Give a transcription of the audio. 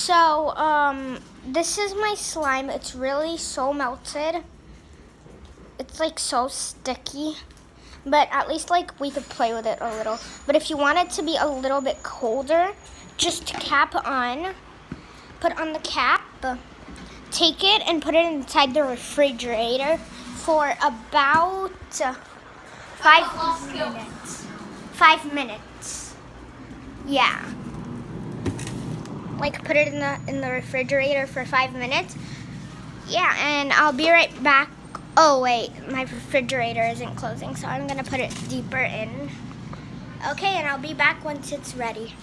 So, this is my slime. It's really so melted. It's like so sticky. But at least like we could play with it a little. But if you want it to be a little bit colder, just cap on. Put on the cap. Take it and put it inside the refrigerator for about 5 minutes. 5 minutes. Yeah. Like put it in the refrigerator for 5 minutes. Yeah, and I'll be right back. Oh wait, my refrigerator isn't closing, so I'm gonna put it deeper in. Okay, and I'll be back once it's ready.